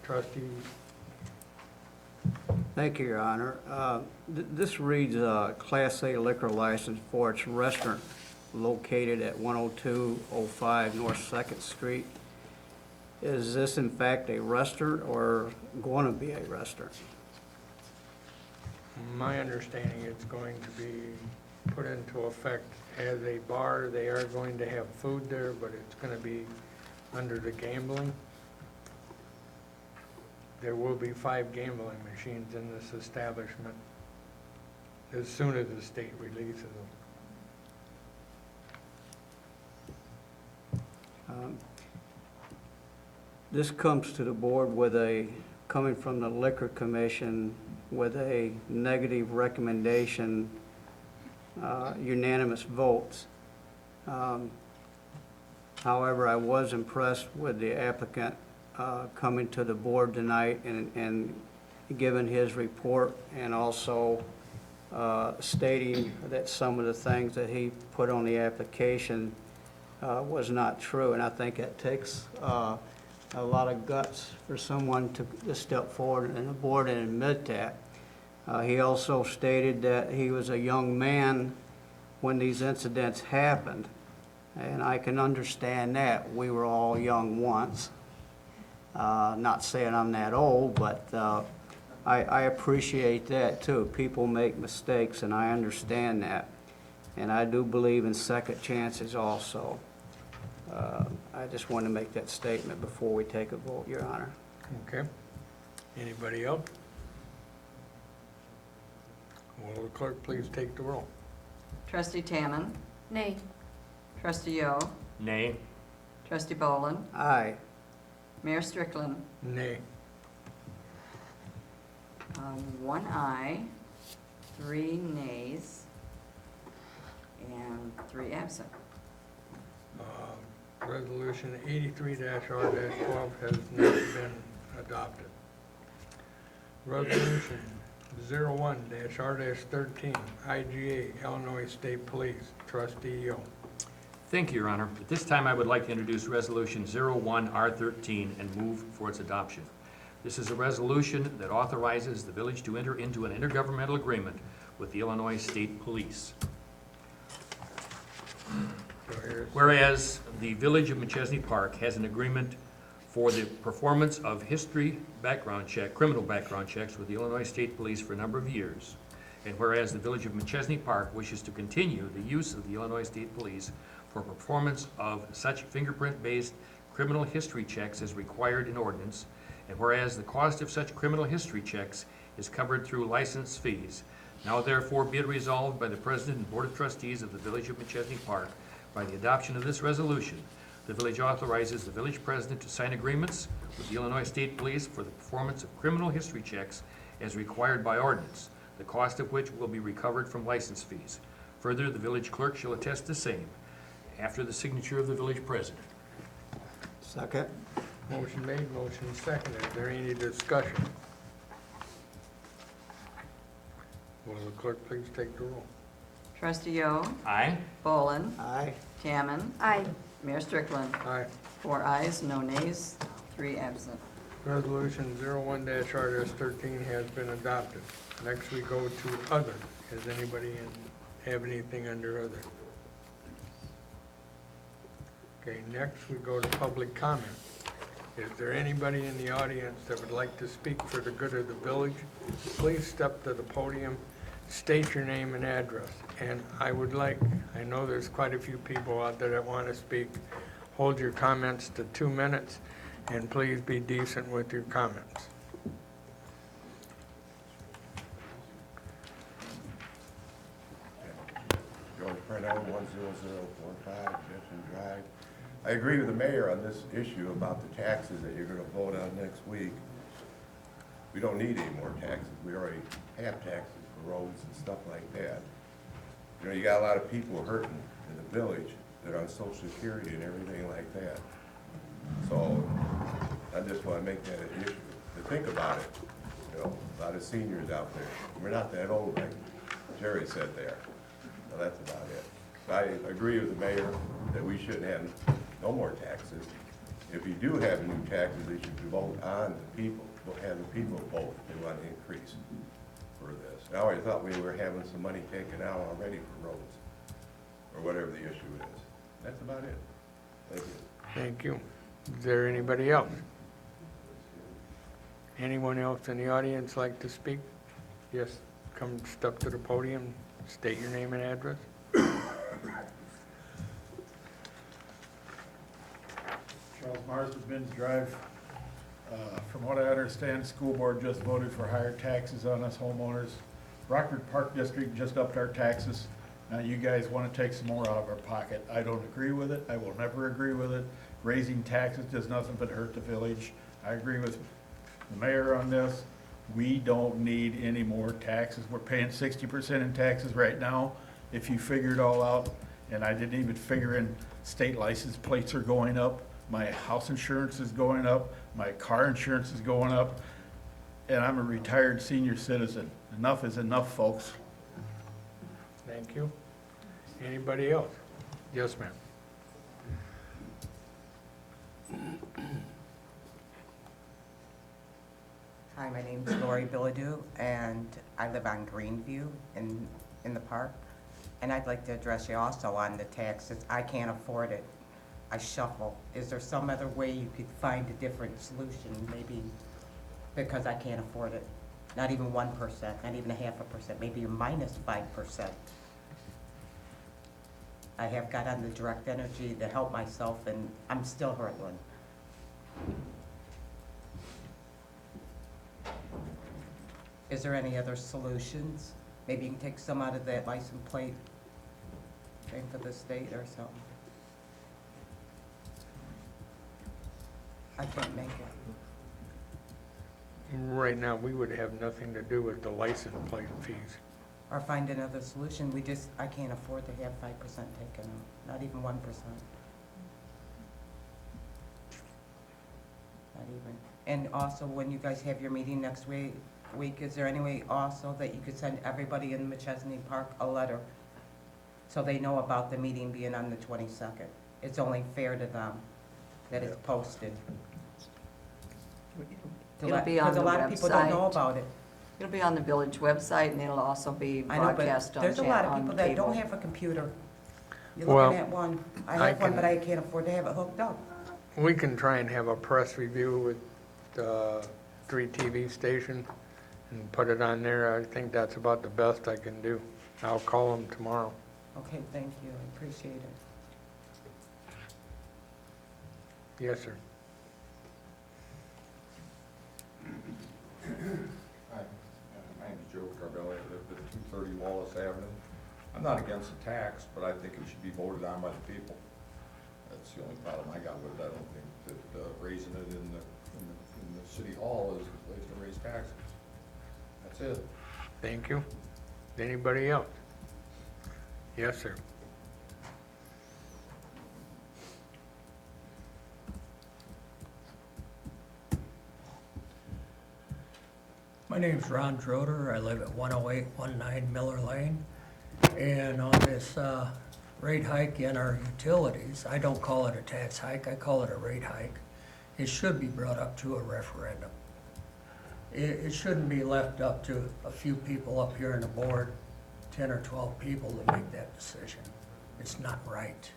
Trustee, Thank you, Your Honor. This reads Class A liquor license for its restaurant located at 10205 North 2nd Street. Is this in fact a restaurant or going to be a restaurant? my understanding it's going to be put into effect as a bar. They are going to have food there, but it's going to be under the gambling. There will be 5 gambling machines in this establishment as soon as the state releases them. This comes to the board with coming from the Liquor Commission with a negative recommendation, unanimous votes. However, I was impressed with the applicant coming to the board tonight and giving his report, and also stating that some of the things that he put on the application was not true. And I think it takes a lot of guts for someone to step forward in the board and admit that. He also stated that he was a young man when these incidents happened, and I can understand that. We were all young once. Not saying I'm that old, but I appreciate that too. People make mistakes, and I understand that. And I do believe in second chances also. I just want to make that statement before we take a vote, Your Honor. Okay. Anybody else? Will the clerk please take the roll? Trustee Tannen. Nay. Trustee Yo. Nay. Trustee Boland. Aye. Mayor Strickland. Nay. 1 aye, 3 nays, and 3 absent. Resolution 83-R-12 has not been adopted. Resolution 01-R-13, IGA, Illinois State Police, Trustee Yo. Thank you, Your Honor. At this time, I would like to introduce Resolution 01-R13 and move for its adoption. This is a resolution that authorizes the village to enter into an intergovernmental agreement with the Illinois State Police. So here's, Whereas the Village of McChesney Park has an agreement for the performance of criminal background checks with the Illinois State Police for a number of years. And whereas the Village of McChesney Park wishes to continue the use of the Illinois State Police for performance of such fingerprint-based criminal history checks as required in ordinance, and whereas the cost of such criminal history checks is covered through license fees, now therefore be it resolved by the President and Board of Trustees of the Village of McChesney Park, by the adoption of this resolution, the village authorizes the village president to sign agreements with the Illinois State Police for the performance of criminal history checks as required by ordinance, the cost of which will be recovered from license fees. Further, the village clerk shall attest the same after the signature of the village president. Second. motion made, motion seconded. Is there any discussion? Will the clerk please take the roll? Trustee Yo. Aye. Boland. Aye. Tannen. Aye. Mayor Strickland. Aye. 4 ayes, no nays, 3 absent. Resolution 01-R-13 has been adopted. Next we go to other. Does anybody have anything under other? Okay, next we go to public comment. Is there anybody in the audience that would like to speak for the good of the village? Please step to the podium, state your name and address. And I know there's quite a few people out there that want to speak. Hold your comments to 2 minutes, and please be decent with your comments. George Pernell, 10045 Jesson Drive. I agree with the mayor on this issue about the taxes that you're gonna vote on next week. We don't need any more taxes. We already have taxes for roads and stuff like that. You know, you got a lot of people hurting in the village that are on Social Security and everything like that. So I just wanna make that an issue, to think about it. You know, a lot of seniors out there. We're not that old like Jerry said there. So that's about it. I agree with the mayor that we shouldn't have no more taxes. if you do have new taxes, they should vote on the people, have the people vote if they want to increase for this. I always thought we were having some money taken out already for roads, or whatever the issue is. That's about it. Thank you. Thank you. Is there anybody else? Anyone else in the audience like to speak? Yes, come step to the podium, state your name and address. Charles Mars with Ben's Drive. From what I understand, the school board just voted for higher taxes on us homeowners. Rockford Park District just upped our taxes. Now you guys want to take some more out of our pocket. I don't agree with it. I will never agree with it. Raising taxes does nothing but hurt the village. I agree with the mayor on this. We don't need any more taxes. We're paying 60% in taxes right now, if you figure it all out. And I didn't even figure in state license plates are going up. My house insurance is going up. My car insurance is going up. And I'm a retired senior citizen. Enough is enough, folks. Thank you. Anybody else? Yes, ma'am. Hi, my name is Lori Billadou, and I live on Greenview in the park. And I'd like to address you also on the taxes. I can't afford it. I shuffle. Is there some other way you could find a different solution, maybe because I can't afford it? Not even 1%, not even 0.5%, maybe a -5%. I have got on the direct energy to help myself, and I'm still hurtling. Is there any other solutions? Maybe you can take some out of that license plate thing for the state or something. I can't make it. Right now, we would have nothing to do with the license plate fees. Or find another solution. I can't afford to have 5% taken out, not even 1%. Not even. And also, when you guys have your meeting next week, is there any way also that you could send everybody in McChesney Park a letter so they know about the meeting being on the 22nd? It's only fair to them that it's posted. It'll be on Because the a lot of people don't know website. about it. It'll be on the village website, and it'll also be I know, broadcast but on there's a lot of on people that don't cable. have a computer. You're Well, looking at one. I I have one, can- but I can't afford to have it hooked up. We can try and have a press review with 3 TV station and put it on there. I think that's about the best I can do. I'll call them tomorrow. Okay, thank you, I appreciate it. Yes, sir. Hi, my name is Joe Carbelli. I live at 230 Wallace Avenue. I'm not against the tax, but I think it should be voted on by the people. That's the only problem I got with it. I don't think that raising it in the city hall is the place to raise taxes. That's it. Thank you. Anybody else? Yes, sir. My name's Ron Droder. I live at 10819 Miller Lane. And on this rate hike in our utilities, I don't call it a tax hike, I call it a rate hike. It should be brought up to a referendum. It shouldn't be left up to a few people up here on the board, 10 or 12 people to make that decision. It's not right,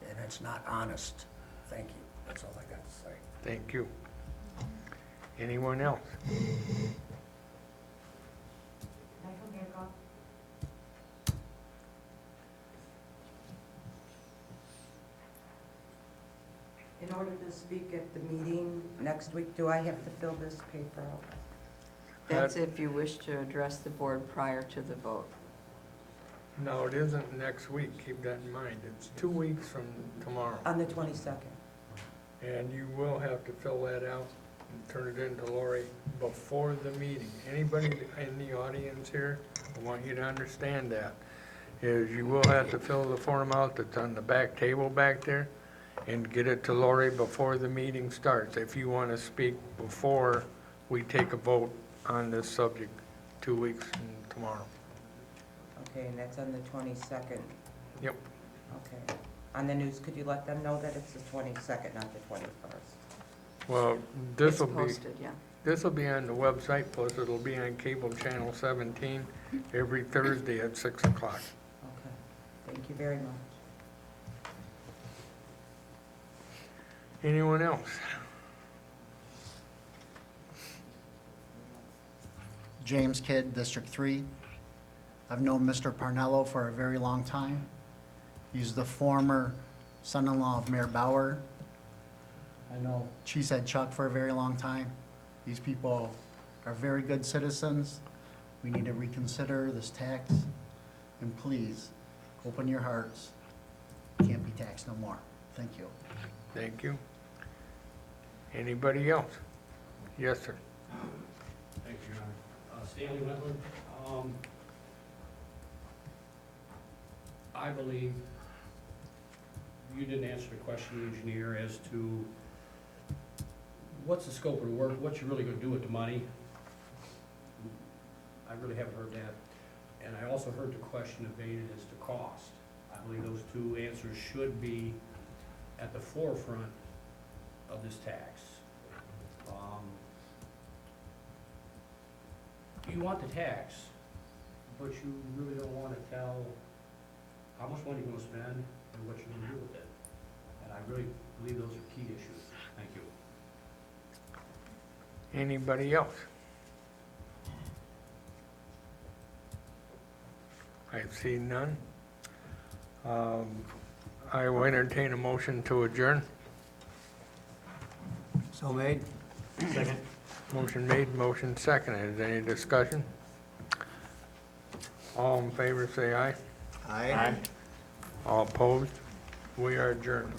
and it's not honest. Thank you. That's all I got to say. Thank you. Anyone else? In order to speak at the meeting next week, do I have to fill this paper out? That's if you wish to address the board prior to the vote. No, it isn't next week. Keep that in mind. It's 2 weeks from tomorrow. On the 22nd. And you will have to fill that out and turn it in to Lori before the meeting. Anybody in the audience here, I want you to understand that, is you will have to fill the form out that's on the back table back there and get it to Lori before the meeting starts, if you want to speak before we take a vote on this subject 2 weeks from tomorrow. Okay, and that's on the 22nd. Yep. Okay. On the news, could you let them know that it's the 22nd, not the 21st? Well, It's this'll be, posted, yeah. this'll be on the website, plus it'll be on cable channel 17 every Thursday at 6 o'clock. Okay, thank you very much. Anyone else? James Kidd, District 3. I've known Mr. Parnello for a very long time. He's the former son-in-law of Mayor Bauer. I know Cheesehead Chuck for a very long time. These people are very good citizens. We need to reconsider this tax, and please, open your hearts. Can't be taxed no more. Thank you. Thank you. Anybody else? Yes, sir. Thank you, Your Honor. Stanley Wentland. I believe you didn't answer the question, engineer, as to what's the scope of the work, what you're really gonna do with the money. I really haven't heard that. And I also heard the question evaded as to cost. I believe those two answers should be at the forefront of this tax. You want the tax, but you really don't want to tell how much money you're going to spend and what you're going to do with it. And I really believe those are key issues. Thank you. Anybody else? I see none. I will entertain a motion to adjourn. So made? Second. Motion made, motion seconded. Is there any discussion? All in favor, say aye. Aye. All opposed? We are adjourned.